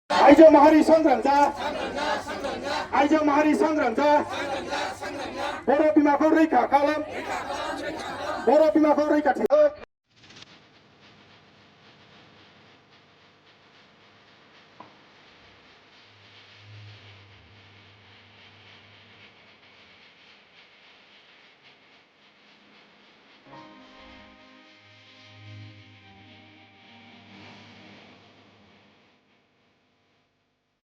आइजो माहारि सांग्रां जा आइजो माहारि सांग्रां जा बर' बिमाखौ रैखा खालाम बर' बिमाखौ रैखाथि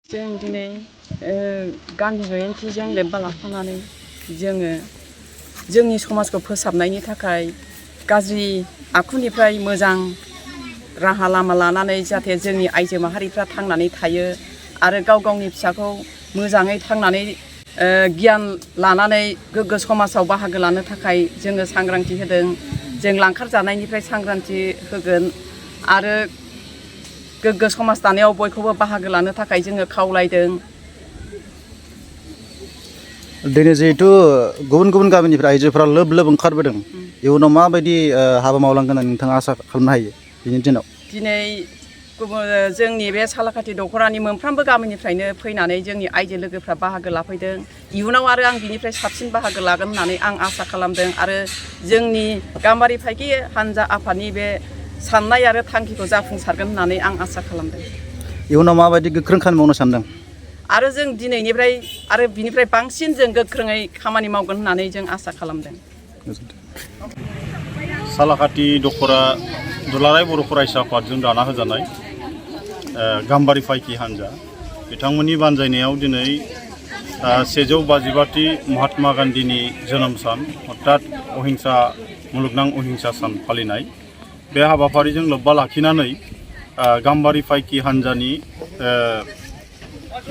जों दिनै गामि जयेन्तिजों लोब्बा लाफानानै जोङो जोंनि समाजखौ फोसाबनायनि थाखाय गाज्रि आखुनिफ्राय मोजां राहा लामा लानानै जाहाथे जोंनि आइजो माहारिफ्रा थांनानै थायो आरो गाव गावनि फिसाखौ मोजाङै थांनानै गियान लानानै गोग्गो समाजाव बाहागो लानो थाखाय जोङो सांग्रांथि होदों। जों लांखार जानायनिफ्राय सांग्रांथि होगोन आरो गोग्गो समाज दानायाव बयखौबो बाहागो लानो थाखाय जोङो खावलायदों। दिनै जिहेतु गुबुन गुबुन गामिनिफ्राय आइजोफोरा लोब लोब ओंखारबोदों इयुनाव माबायदि हाबा मावलांगोन होननानै नोंथाङा आसा खालामनो हायो दिनै दिनाव? दिनै जोंनि बे सालाकाथि दख'रानि मोनफ्रोमबो गामिनिफ्रायनो फैनानै जोंनि आइजो लोगोफ्रा बाहागो लाफैदों। इयुनाव आरो आं बिनिफ्राय साबसिन बाहागो लागोन होननानै आं आसा खालामदों आरो जोंनि गाम्बारि फाइखि हान्जा आफादनि बे साननाय आरो थांखिखौ जाफुंसारगोन होननानै आं आसा खालामदों। इयुनाव माबायदि गोख्रों खामानि मावनो सानदों? आरो जों दिनैनिफ्राय आरो बिनिफ्राय बांसिन जों गोख्रोङै खामानि मावगोन होननानै जों आसा खालामदों। सालाकाथि दख'रा दुलाराय बर' फरायसा आफादजों दाना होजानाय गाम्बारि फाइखि हान्जा बिथांमोननि बानजायनायाव दिनै 155थि महात्मा गान्धीनि जोनोम सान अर्थात अहिंसा मुलुगनां अहिंसा सान फालिनाय बे हाबाफारिजों लोब्बा लाखिनानै गाम्बारि फाइखि हान्जानि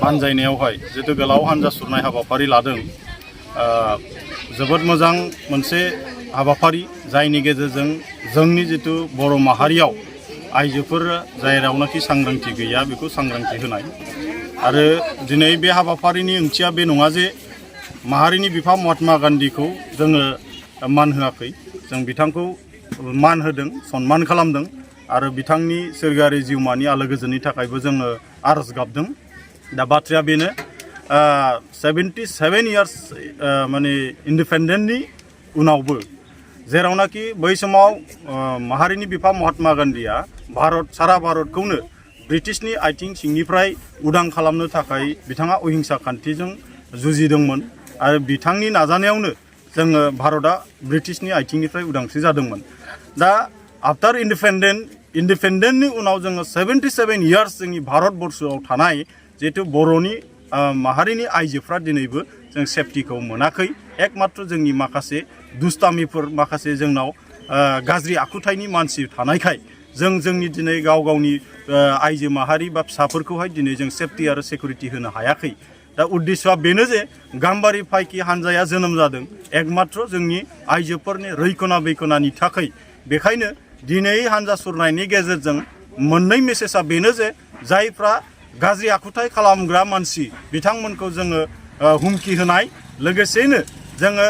बानजायनायावहाय जितु गोलाव हान्जा सुरनाय हाबाफारि लादों। जोबोद मोजां मोनसे हाबाफारि जायनि गेजेरजों जोंनि जितु बर' माहारियाव आइजोफोर जेरावनाखि सांग्रांथि गैया बेखौ सांग्रांथि होनाय आरो दिनै बे हाबाफारिनि ओंथिया बे नङा जे माहारिनि बिफा महात्मा गान्धीखौ जोङो मान होआखै, जों बिथांखौ मान होदों, सन्मान खालामदों आरो बिथांनि सोरगोआरि जिउमानि आलो गोजोननि थाखायबो जोङो आरज गाबदों। दा बाथ्राया बेनो 77 इयार्स माने इन्डिपेन्डेन्टनि उनावबो जेरावनाखि बै समाव माहारिनि बिफा महात्मा गान्धीया सारा भारतखौनो ब्रिटिशनि आथिं सिंनिफ्राय उदां खालामनो थाखाय बिथाङा अहिंसा खान्थिजों जुजिदोंमोन आरो बिथांनि नाजानायावनो जोङो भारतआ ब्रिटिशनि आथिंनिफ्राय उदांस्रि जादोंमोन। दा आफ्टार इन्डिपेन्डेन्टनि उनाव जोङो 77 इयार्स जोंनि भारतबर्षआव थानाय जिहेतु बर'नि माहारिनि आइजोफ्रा दिनैबो जों सेफटिखौ मोनाखै। एकमात्र जोंनि माखासे दुस्तामिफोर माखासे जोंनाव गाज्रि आखुथायनि मानसि थानायखाय जों जोंनि दिनै गाव गावनि आइजो माहारि बा फिसाफोरखौहाय दिनै जों सेफटि आरो सिकिउरिटि होनो हायाखै। दा उद्देश्यआ बेनो जे गाम्बारि फाइखि हान्जाया जोनोम जादों एकमात्र जोंनि आइजोफोरनि रैखना बेखनानि थाखाय। बेखायनो दिनै हान्जा सुरनायनि गेजेरजों मोननै मेसेजआ बेनो जे जायफ्रा गाज्रि आखुथाय खालामग्रा मानसि बिथांमोनखौ जोङो हुमखि होनाय लोगोसेनो जोङो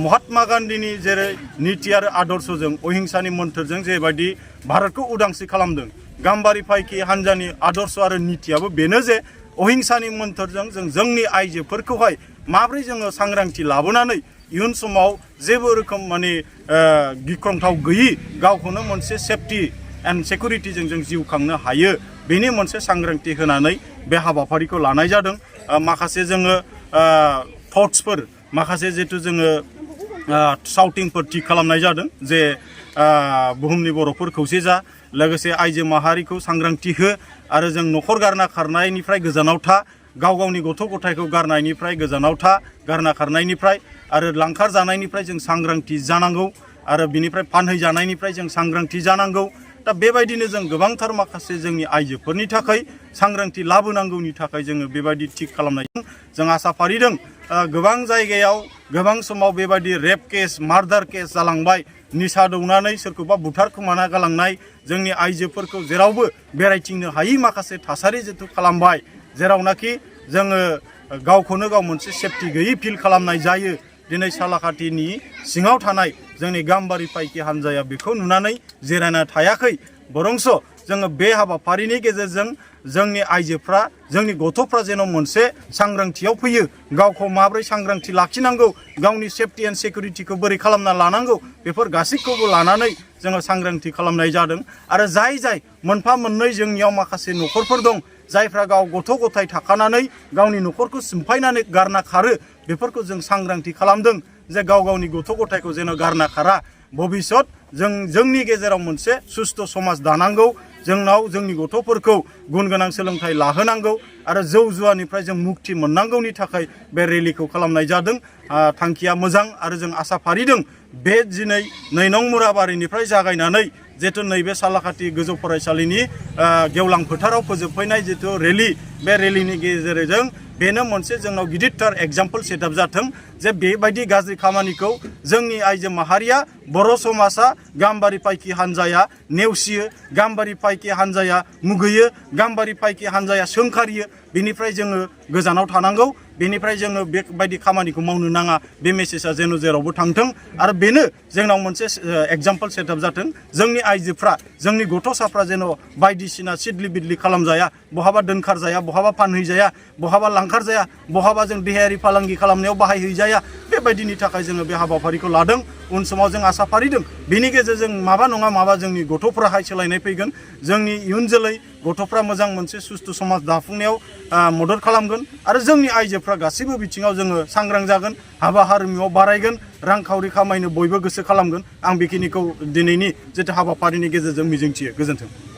महात्मा गान्धीनि जेरै नीति आरो आदर्शजों अहिंसानि मोन्थोरजों जेबायदि भारतखौ उदांस्रि खालामदों गाम्बारि फाइखि हान्जानि आदर्श आरो नीतियाबो बेनो जे अहिंसानि मोन्थोरजों जों जोंनि आइजोफोरखौहाय माब्रै जोङो सांग्रांथि लाबोनानै इयुन समाव जेबो रोखोम माने गिख्रंथाव गैयि गावखौनो मोनसे सेफटि एन्ड सिकिउरिटिजों जों जिउ खांनो हायो बेनि मोनसे सांग्रांथि होनानै बे हाबाफारिखौ लानाय जादों। माखासे जोङो थट्सफोर माखासे जितु जोङो साउटिंफोर थिग खालामनाय जादों जे बुहुमनि बर'फोर खौसे जा लोगोसे आइजो माहारिखौ सांग्रांथि हो आरो जों न'खर गारना खारनायनिफ्राय गोजानाव था, गाव गावनि गथ' गथायखौ गारनायनिफ्राय गोजानाव था, गारना खारनायनिफ्राय आरो लांखार जानायनिफ्राय जों सांग्रांथि जानांगौ आरो बिनिफ्राय फानहैजानायनिफ्राय जों सांग्रांथि जानांगौ। दा बेबायदिनो जों गोबांथार माखासे जोंनि आइजोफोरनि थाखाय सांग्रांथि लाबोनांगौनि थाखाय जोङो बेबायदि थिग खालामनायजों जों आसा फारिदों। गोबां जायगायाव गोबां समाव बेबायदि रेप केस मार्डार केस जालांबाय, निसा दौनानै सोरखौबा बुथारखोमाना गालांनाय, जोंनि आइजोफोरखौ जेरावबो बेरायथिंनो हायि माखासे थासारि जितु खालामबाय, जेरावनाखि जोङो गावखौनो गाव मोनसे सेफटि गैयि फिल खालामनाय जायो। दिनै सालाकाथिनि सिङाव थानाय जोंनि गाम्बारि फाइखि हान्जाया बेखौ नुनानै जिरायना थायाखै, बरंस जोङो बे हाबाफारिनि गेजेरजों जोंनि आइजोफ्रा जोंनि गथ'फ्रा जेन' मोनसे सांग्रांथियाव फैयो गावखौ माबोरै सांग्रांथि लाखिनांगौ गावनि सेफटि एन्ड सिकिउरिटिखौ बोरै खालामना लानांगौ बेफोर गासैखौबो लानानै जोङो सांग्रांथि खालामनाय जादों आरो जाय मोनफा मोननै जोंनियाव माखासे न'खरफोर दं जायफ्रा गाव गथ' गथाय थाखानानै गावनि न'खरखौ सिमफायनानै गारना खारो बेफोरखौ जों सांग्रांथि खालामदों जे गाव गावनि गथ' गथायखौ जेन' गारना खारा भबिष्यत जोंनि गेजेराव मोनसे सुस्थ' समाज दानांगौ जोंनाव जोंनि गथ'फोरखौ गुन गोनां सोलोंथाइ लाहोनांगौ आरो जौ जुवानिफ्राय जों मुक्ति मोननांगौनि थाखाय बे रेलिखौ खालामनाय जादों थांखिया मोजां आरो जों आसा फारिदों बे दिनै 2 नं मुराबारिनिफ्राय जागायनानै जितु नैबे सालाकाटि गोजौ फरायसालिनि गेवलां फोथाराव फोजोबफैनाय जितु रेलि बे रेलिनि गेजेरजों बेनो मोनसे जोंनाव गिदिरथार एग्जाम्पल सेटआप जाथों जे बेबायदि गाज्रि खामानिखौ जोंनि आइजो माहारिया बर' समाजा गाम्बारि पाइकि हान्जाया नेवसियो गाम्बारि पाइकि हान्जाया मुगैयो गाम्बारि पाइकि हान्जाया सोंखारियो बेनिफ्राय जोङो गोजानाव थानांगौ बेनिफ्राय जोङो बेबायदि खामानिखौ मावनो नाङा बे मेसेजआ जेन' जेरावबो थांथों आरो बेनो जोंनाव मोनसे एग्जाम्पल सेटआप जाथों जोंनि आइजोफ्रा जोंनि गथ'साफ्रा जेन' बायदिसिना सिदलि बिदलि खालामजाया बहाबा दोनखारजाया बहाबा फानहैजाया बहाबा लांखारजाया बहाबा जों देहायारि फालांगि खालामनायाव बाहायहैजाया बेबायदिनि थाखाय जोङो बे हाबाफारिखौ लादों उन समाव जों आसा फारिदों बेनि गेजेरजों माबा नङा माबा जोंनि गथ'फ्राहाय सोलायनाय फैगोन जोंनि इयुन जोलै गथ'फ्रा मोजां मोनसे सुस्थ' समाज दाफुंनायाव मदद खालामगोन आरो जोंनि आइजोफ्रा गासैबो बिथिङाव जोङो सांग्रां जागोन हाबा हारिमुआव बारायगोन रांखावरि खामायनो बयबो गोसो खालामगोन आं बेखिनिखौ दिनैनि जितु हाबाफारिनि गेजेरजों मिजिंथियो गोजोन्थों